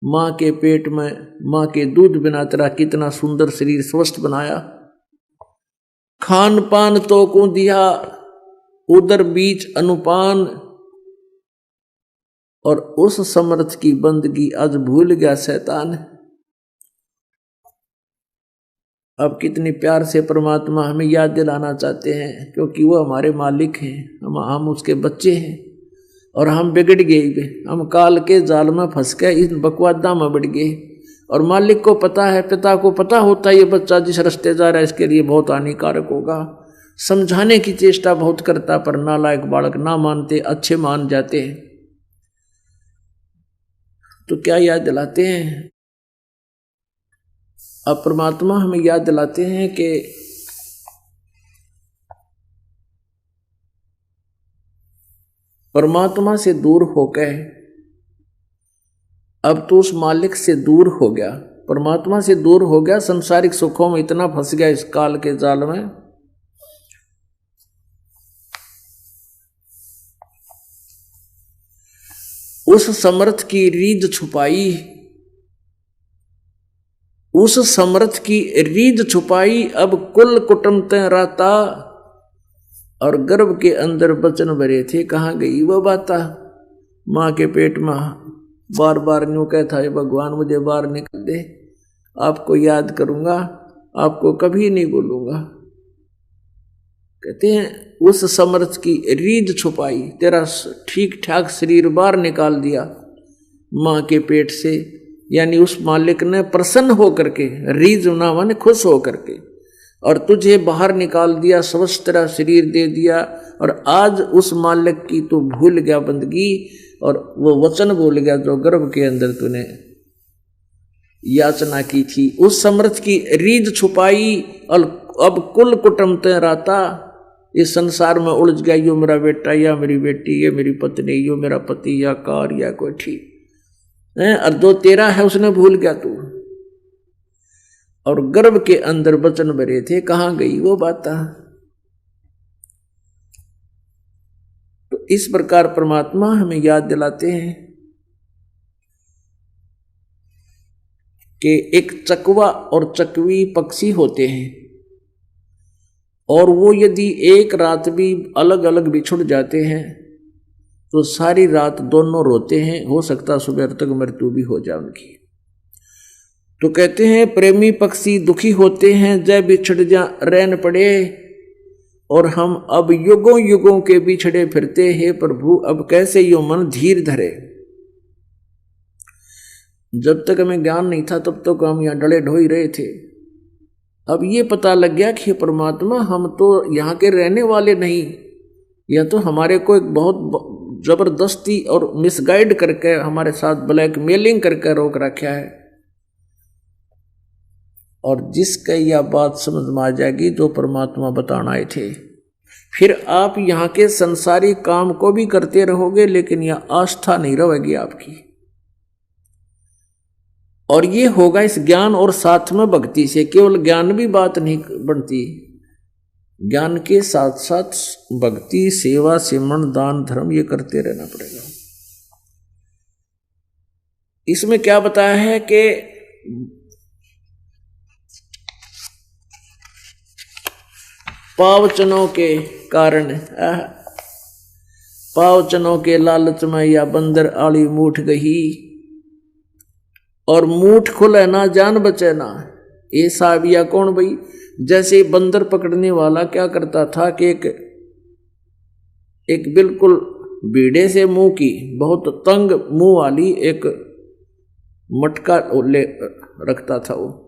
मां के पेट में मां के दूध बिना तेरा कितना सुंदर शरीर स्वस्थ बनाया। खान पान तो को दिया, उदर बीच अनुपान, और उस समर्थ की बंदगी आज भूल गया शैतान। अब कितनी प्यार से परमात्मा हमें याद दिलाना चाहते हैं, क्योंकि वो हमारे मालिक हैं, हम उसके बच्चे हैं, और हम बिगड़ गए, हम काल के जाल में फंस गए, इन बकवादा में बढ़ गए। और मालिक को पता है, पिता को पता होता है ये बच्चा जिस रास्ते जा रहा है इसके लिए बहुत हानिकारक होगा। समझाने की चेष्टा बहुत करता, पर नालायक बालक ना मानते, अच्छे मान जाते हैं। तो क्या याद दिलाते हैं? अब परमात्मा हमें याद दिलाते हैं कि परमात्मा से दूर होकर अब तो उस मालिक से दूर हो गया, परमात्मा से दूर हो गया, संसारिक सुखों में इतना फंस गया इस काल के जाल में। उस समर्थ की रीझ छुपाई, उस समर्थ की रीझ छुपाई, अब कुल कुटुंब ते राता, और गर्भ के अंदर बचन भरे थे, कहाँ गई वो बाता। माँ के पेट में बार बार न्यू कहता है, भगवान मुझे बाहर निकल दे, आपको याद करूंगा, आपको कभी नहीं भूलूंगा। कहते हैं उस समर्थ की रीझ छुपाई, तेरा ठीक ठाक शरीर बाहर निकाल दिया माँ के पेट से, यानी उस मालिक ने प्रसन्न होकर के, रीझ ना माने खुश होकर के, और तुझे बाहर निकाल दिया, स्वस्थ तेरा शरीर दे दिया। और आज उस मालिक की तू भूल गया बंदगी, और वो वचन भूल गया जो गर्भ के अंदर तूने याचना की थी। उस समर्थ की रीझ छुपाई, और अब कुल कुटुंब ते राता, इस संसार में उलझ गया, यो मेरा बेटा या मेरी बेटी, ये मेरी पत्नी, यो मेरा पति या कार या कोई ठीक है, और जो तेरा है उसने भूल गया तू। और गर्भ के अंदर बचन भरे थे, कहाँ गई वो बाता। तो इस प्रकार परमात्मा हमें याद दिलाते हैं कि एक चकवा और चकवी पक्षी होते हैं, और वो यदि एक रात भी अलग अलग बिछुड़ जाते हैं तो सारी रात दोनों रोते हैं, हो सकता सुबह तक मृत्यु भी हो जाए उनकी। तो कहते हैं प्रेमी पक्षी दुखी होते हैं, जय बिछड़ जा रैन पड़े, और हम अब युगों युगों के बिछड़े फिरते हैं प्रभु, अब कैसे यो मन धीर धरे। जब तक हमें ज्ञान नहीं था तब तक हम यहाँ डले ढोई रहे थे, अब ये पता लग गया कि परमात्मा हम तो यहाँ के रहने वाले नहीं, यह तो हमारे को एक बहुत जबरदस्ती और मिसगाइड करके हमारे साथ ब्लैकमेलिंग करके रोक रखा है। और जिसका यह बात समझ में आ जाएगी जो परमात्मा बताना आए थे, फिर आप यहाँ के संसारी काम को भी करते रहोगे, लेकिन यह आस्था नहीं रहेगी आपकी। और ये होगा इस ज्ञान और साथ में भक्ति से। केवल ज्ञान भी बात नहीं बनती, ज्ञान के साथ साथ भक्ति, सेवा, सिमरन, दान, धर्म ये करते रहना पड़ेगा। इसमें क्या बताया है कि पावचनों के कारण, पावचनों के लालच में या बंदर आली मूठ गही, और मूठ खुले ना जान बचे ना। ये साबिया कौन भाई? जैसे बंदर पकड़ने वाला क्या करता था कि एक बिल्कुल बीड़े से मुंह की, बहुत तंग मुंह वाली एक मटका ले रखता था, वो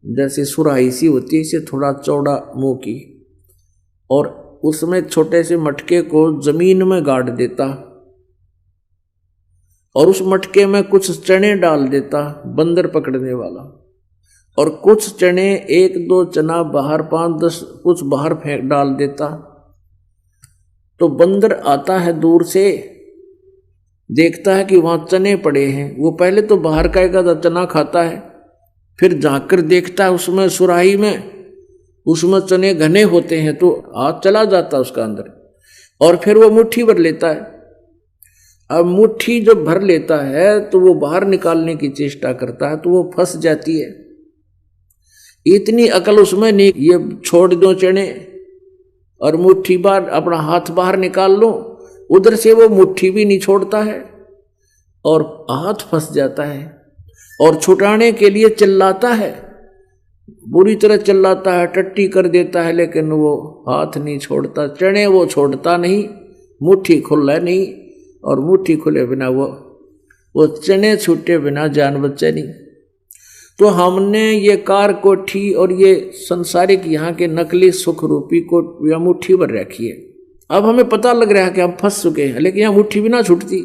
जैसे सुराही सी होती है, इसे थोड़ा चौड़ा मुंह की, और उसमें छोटे से मटके को जमीन में गाड़ देता, और उस मटके में कुछ चने डाल देता बंदर पकड़ने वाला, और कुछ चने, एक दो चना बाहर, 5-10 कुछ बाहर फेंक डाल देता। तो बंदर आता है दूर से, देखता है कि वहां चने पड़े हैं, वो पहले तो बाहर का एक आधा चना खाता है, फिर झांक कर देखता है उसमें सुराही में, उसमें चने घने होते हैं, तो हाथ चला जाता उसका अंदर, और फिर वो मुट्ठी भर लेता है। अब मुट्ठी जब भर लेता है तो वो बाहर निकालने की चेष्टा करता है, तो वो फंस जाती है। इतनी अकल उसमें नहीं, ये छोड़ दो चने और मुट्ठी बाहर, अपना हाथ बाहर निकाल लो, उधर से वो मुट्ठी भी नहीं छोड़ता है और हाथ फंस जाता है, और छुटाने के लिए चिल्लाता है, बुरी तरह चिल्लाता है, टट्टी कर देता है, लेकिन वो हाथ नहीं छोड़ता, चने वो छोड़ता नहीं, मुट्ठी खुला नहीं, और मुट्ठी खुले बिना वो चने छूटे बिना जान बचे नहीं। तो हमने ये कार कोठी और ये संसारिक यहाँ के नकली सुख रूपी को या मुट्ठी भर रखी है। अब हमें पता लग रहा है कि हम फंस चुके हैं, लेकिन यहाँ मुट्ठी भी ना छूटती,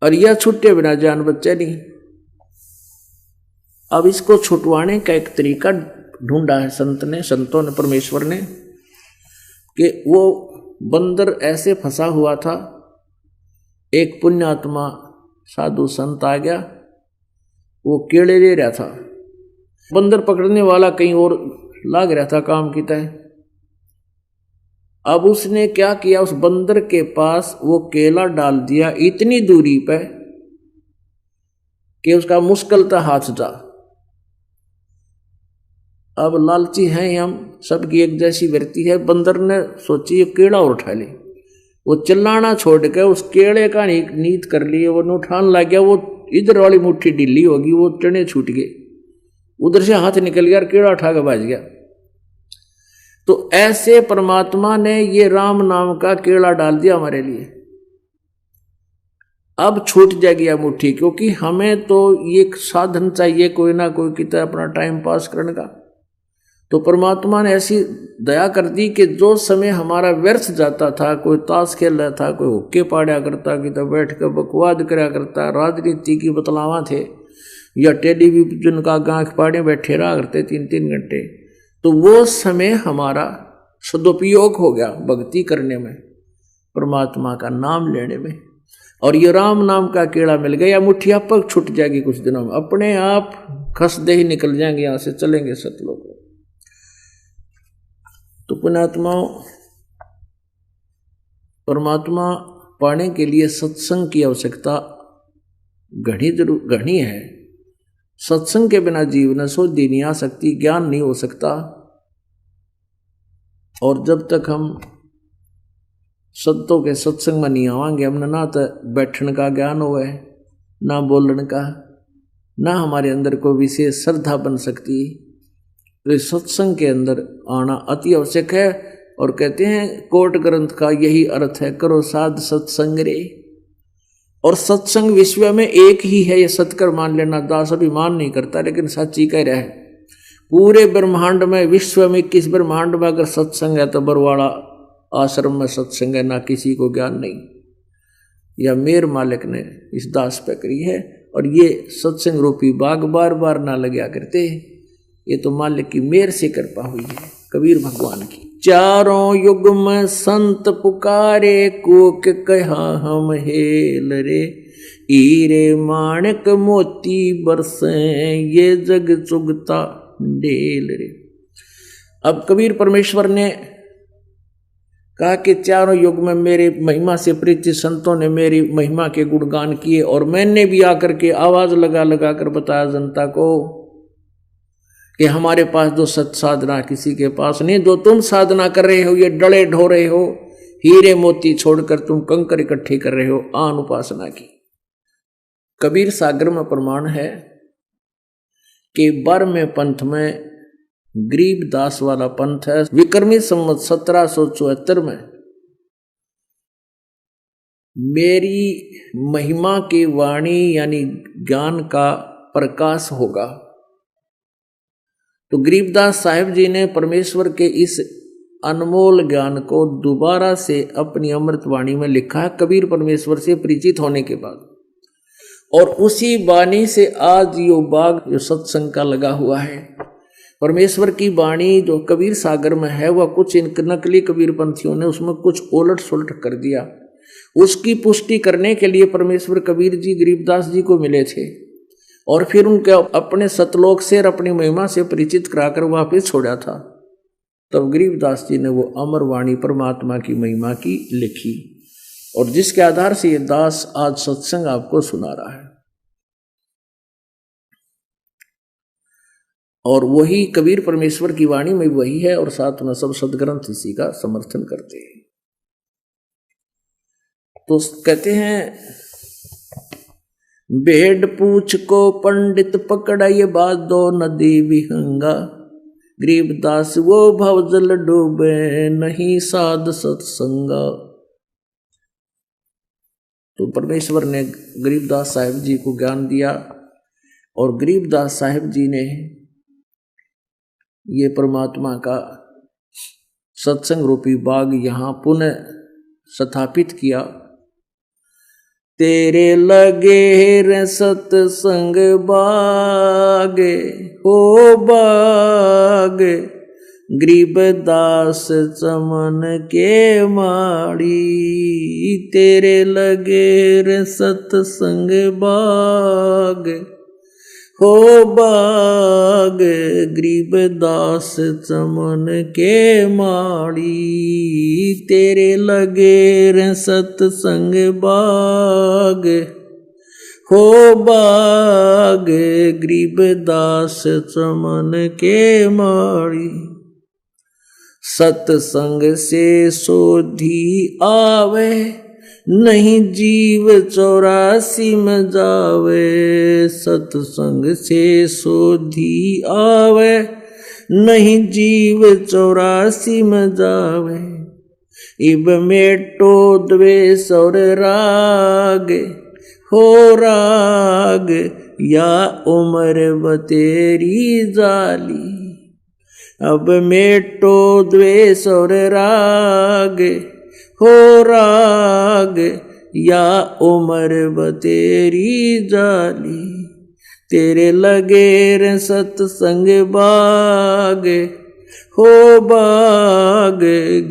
और यह छूटे बिना जान बच्चे नहीं। अब इसको छुटवाने का एक तरीका ढूंढा है संतों ने, परमेश्वर ने, कि वो बंदर ऐसे फंसा हुआ था, एक पुण्यात्मा साधु संत आ गया, वो केले ले रहा था, बंदर पकड़ने वाला कहीं और लाग रहा था काम की तरह। अब उसने क्या किया, उस बंदर के पास वो केला डाल दिया इतनी दूरी पे कि उसका मुश्किल था हाथ जा। अब लालची हैं हम, सबकी एक जैसी वृत्ति है। बंदर ने सोची ये केड़ा और उठा ले, वो चिल्लाना छोड़ के उस केड़े का नीत कर लिए, वो उठान लग गया। वो इधर वाली मुट्ठी ढीली होगी, वो चने छूट गए, उधर से हाथ निकल गया और केड़ा उठा के भाज गया। तो ऐसे परमात्मा ने ये राम नाम का केड़ा डाल दिया हमारे लिए। अब छूट जाएगी मुट्ठी, क्योंकि हमें तो ये साधन चाहिए कोई ना कोई कितना अपना टाइम पास करने का। तो परमात्मा ने ऐसी दया कर दी कि जो समय हमारा व्यर्थ जाता था, कोई ताश खेल रहा था, कोई हुक्के पाड़ा करता, कि तो बैठ कर बकवाद करा करता, राजनीति की बतलावा थे, या टेलीविजन का गांठ पाड़े बैठे रहा करते 3-3 घंटे, तो वो समय हमारा सदुपयोग हो गया भक्ति करने में, परमात्मा का नाम लेने में। और ये राम नाम का कीड़ा मिल गया, मुट्ठी आप पर छूट जाएगी कुछ दिनों में, अपने आप खसदे ही निकल जाएंगे, यहां से चलेंगे सतलोक। तो पुण्यात्माओं, परमात्मा पाने के लिए सत्संग की आवश्यकता घनी है। सत्संग के बिना जीवन शुद्धि नहीं आ सकती, ज्ञान नहीं हो सकता। और जब तक हम संतों के सत्संग में नहीं आवांगे, हमने ना तो बैठने का ज्ञान हुआ है, ना बोलने का, ना हमारे अंदर कोई विशेष श्रद्धा बन सकती। तो इस सत्संग के अंदर आना अति आवश्यक है। और कहते हैं कोट ग्रंथ का यही अर्थ है, करो साध सत्संग रे। और सत्संग विश्व में एक ही है, ये सत्कर मान लेना। दास अभिमान नहीं करता, लेकिन सच ही कह रहा है। पूरे ब्रह्मांड में, विश्व में 21 ब्रह्मांड में अगर सत्संग है तो बरवाड़ा आश्रम में सत्संग है, ना किसी को ज्ञान नहीं। यह मेर मालिक ने इस दास पे करी है। और ये सत्संग रूपी बाग बार बार ना लग्या करते, ये तो मालिक की मेर से कृपा हुई है, कबीर भगवान की। चारों युग में संत पुकारे, कोक कहा हम हेल रे, हीरे माणक मोती बरसे, ये जग चुगता डेल रे। अब कबीर परमेश्वर ने कहा कि चारों युग में मेरे महिमा से परिचित संतों ने मेरी महिमा के गुणगान किए, और मैंने भी आकर के आवाज लगा लगा कर बताया जनता को कि हमारे पास जो सत साधना किसी के पास नहीं। जो तुम साधना कर रहे हो, ये डले ढो रहे हो, हीरे मोती छोड़कर तुम कंकर इकट्ठे कर रहे हो आन उपासना की। कबीर सागर में प्रमाण है कि 12वें पंथ में गरीबदास वाला पंथ है। विक्रमी संवत 1774 में मेरी महिमा की वाणी यानी ज्ञान का प्रकाश होगा। तो गरीबदास साहिब जी ने परमेश्वर के इस अनमोल ज्ञान को दोबारा से अपनी अमृतवाणी में लिखा है, कबीर परमेश्वर से परिचित होने के बाद। और उसी वाणी से आज यो बाग जो सत्संग का लगा हुआ है, परमेश्वर की वाणी जो कबीर सागर में है, वह कुछ इन नकली कबीर पंथियों ने उसमें कुछ उलट सुलट कर दिया। उसकी पुष्टि करने के लिए परमेश्वर कबीर जी गरीबदास जी को मिले थे, और फिर उनके अपने सतलोक से और अपनी महिमा से परिचित कराकर वापस छोड़ा था। तब गरीबदास जी ने वो अमर वाणी परमात्मा की महिमा की लिखी, और जिसके आधार से ये दास आज सत्संग आपको सुना रहा है। और वही कबीर परमेश्वर की वाणी में वही है, और साथ में सब सदग्रंथ इसी का समर्थन करते हैं। तो कहते हैं भेड़ पूछ को पंडित पकड़ाइए, बाद दो नदी विहंगा, गरीबदास वो भव जल डूबे, नहीं साध सत्संगा। तो परमेश्वर ने गरीबदास साहिब जी को ज्ञान दिया, और गरीबदास साहिब जी ने ये परमात्मा का सत्संग रूपी बाग यहाँ पुनः स्थापित किया। तेरे लगे रे सतसंग बागे हो बागे, गरीबदास चमन के माड़ी। तेरे लगे रे सतसंग बाग हो बाग, गरीबदास चमन के माड़ी। तेरे लगे रे सतसंग बाग हो बाग, गरीबदास चमन के माड़ी। सतसंग से सोधी आवे, नहीं जीव 84 में जावे। सतसंग से सोधी आवे, नहीं जीव 84 में जावे। इब मेटो द्वेष और राग हो राग, या उम्र बतेरी जाली। अब मेटो द्वेष और राग हो राग, या उम्र बतेरी जाली। तेरे लगे रे सतसंग बाग हो बाग,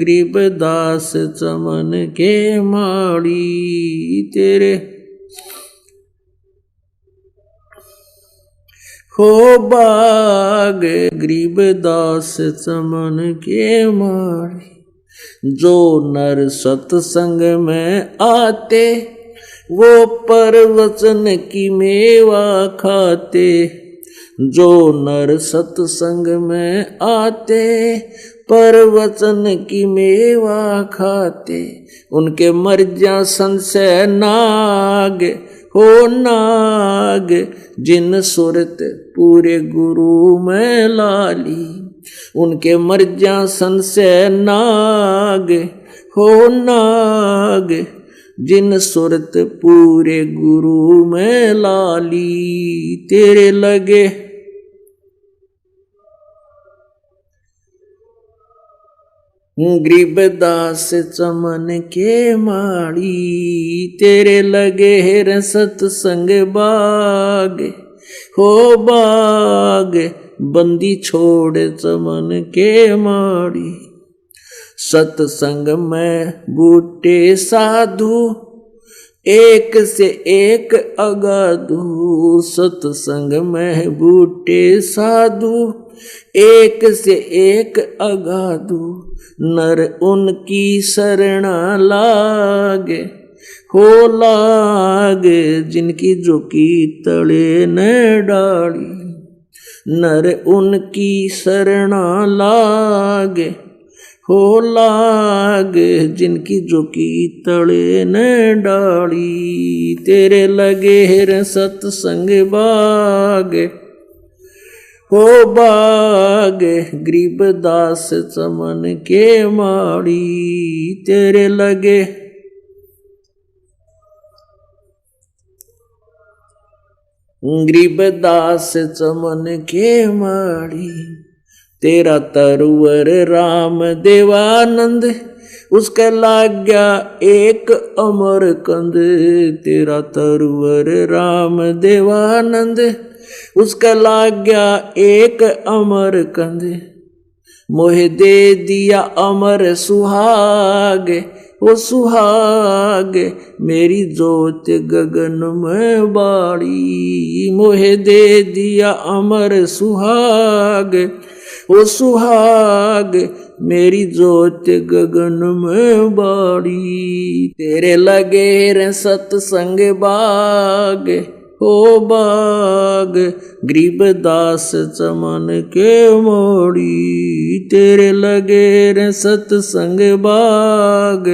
गरीबदास चमन के माड़ी। तेरे हो बाग, गरीबदास चमन के माड़ी। जो नर सत्संग में आते, वो परवचन की मेवा खाते। जो नर सत्संग में आते, परवचन की मेवा खाते। उनके मर्जा संशय नाग हो नाग, जिन सुरत पूरे गुरु में लाली। उनके मर्जा संशय नाग हो नाग, जिन सुरत पूरे गुरु में लाली। तेरे लगे गरीबदास चमन के माड़ी। तेरे लगे रे सतसंग बाग हो बाग, बंदी छोड़ चमन के माड़ी। सतसंग में बूटे साधु, एक से एक अगाधु। सतसंग में बूटे साधु, एक से एक अगाधु। नर उनकी शरणा लागे हो लागे, जिनकी झुकी तले न डाली। नर उनकी शरणा लागे हो लागे, जिनकी झुकी तले न डाली। तेरे लगे रे सतसंग बाग हो बाग, गरीबदास चमन के माड़ी। तेरे लगे गरीबदास चमन के माड़ी। तेरा तरुवर राम देवानंद, उसका लाग गया एक अमर कंद। तेरा तरुवर राम देवानंद, उसका लाग गया एक अमर कंद। मोहे दे दिया अमर सुहाग वो सुहाग, मेरी जोत गगन में बाड़ी। मोहे दे दिया अमर सुहाग वो सुहाग, मेरी जोत गगन में बाड़ी। तेरे लगे रे सतसंग बाग हो बाग, गरीबदास चमन के मोड़ी। तेरे लगे रे सतसंग बाग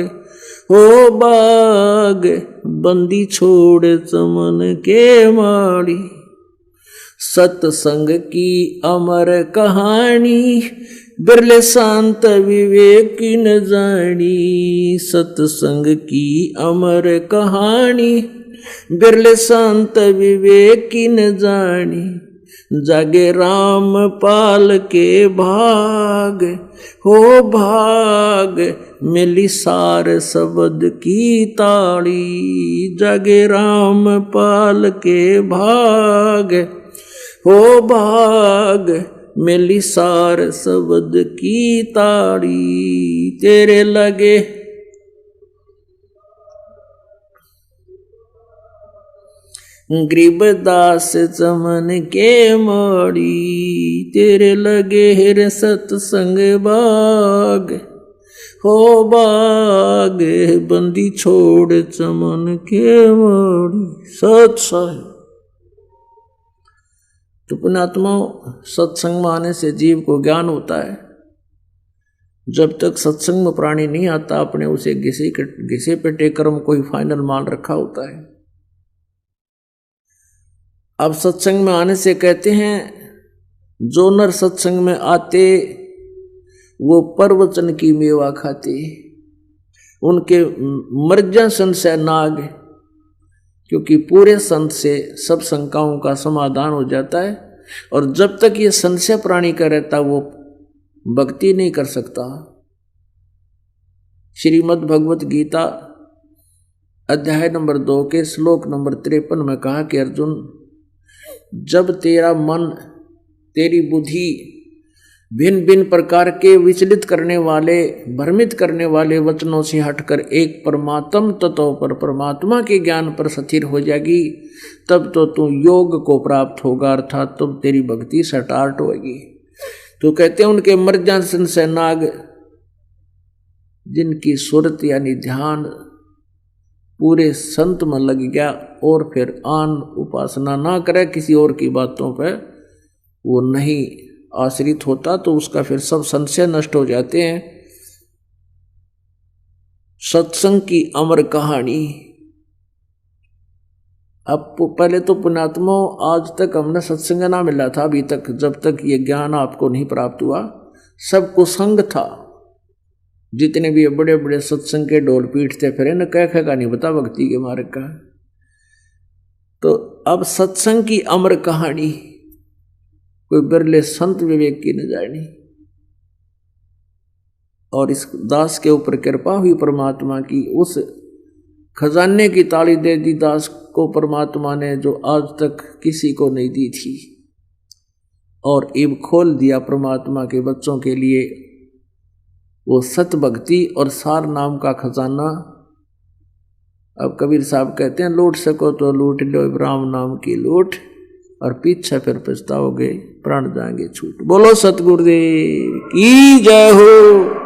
हो बाग, बंदी छोड़ चमन के माड़ी। सतसंग की अमर कहानी, बिरले शांत विवेक न जानी। सतसंग की अमर कहानी, बिरले शांत विवेक न जानी। जागे राम पाल के भाग हो भाग, मिली सार शब्द की ताड़ी, जगे राम पाल के भाग, हो भाग मिली सार शब्द की ताड़ी, तेरे लगे गरीबदास चमन के मोड़ी, तेरे लगे हिर सत्संग बाग, हो बाग बंदी छोड़ चमन के मोड़ी। सत्संग तो पुण्यात्मा, सत्संग में आने से जीव को ज्ञान होता है। जब तक सत्संग में प्राणी नहीं आता, अपने उसे घिसे पेटे कर्म कोई फाइनल मान रखा होता है। अब सत्संग में आने से कहते हैं, जो नर सत्संग में आते वो परवचन की मेवा खाते, उनके मर्जा संशय नाग, क्योंकि पूरे संत से सब शंकाओं का समाधान हो जाता है। और जब तक ये संशय प्राणी का रहता वो भक्ति नहीं कर सकता। श्रीमद् भगवत गीता अध्याय नंबर 2 के श्लोक नंबर 53 में कहा कि अर्जुन, जब तेरा मन, तेरी बुद्धि भिन्न भिन्न प्रकार के विचलित करने वाले, भ्रमित करने वाले वचनों से हटकर एक परमात्म तत्व पर, परमात्मा के ज्ञान पर स्थिर हो जाएगी, तब तो तू योग को प्राप्त होगा, अर्थात तब तेरी भक्ति स्टार्ट होगी। तो कहते हैं उनके मर्जा संशय नाग, जिनकी सुरत यानी ध्यान पूरे संत में लग गया और फिर आन उपासना ना करे, किसी और की बातों पर वो नहीं आश्रित होता, तो उसका फिर सब संशय नष्ट हो जाते हैं। सत्संग की अमर कहानी। अब पहले तो पुण्यात्मा, आज तक हमने सत्संग ना मिला था अभी तक, जब तक ये ज्ञान आपको नहीं प्राप्त हुआ, सब कुसंग था। जितने भी बड़े बड़े सत्संग के ढोल पीटते फिरे न, कह का नहीं बता भक्ति के मार्ग का। तो अब सत्संग की अमर कहानी, कोई बिरले संत विवेक की न जानी। और इस दास के ऊपर कृपा हुई परमात्मा की, उस खजाने की ताली दे दी दास को परमात्मा ने, जो आज तक किसी को नहीं दी थी, और इब खोल दिया परमात्मा के बच्चों के लिए वो सत भक्ति और सार नाम का खजाना। अब कबीर साहब कहते हैं, लूट सको तो लूट लो राम नाम की लूट, और पीछे फिर पछताओगे प्राण जाएंगे छूट। बोलो सतगुरुदेव की जय हो।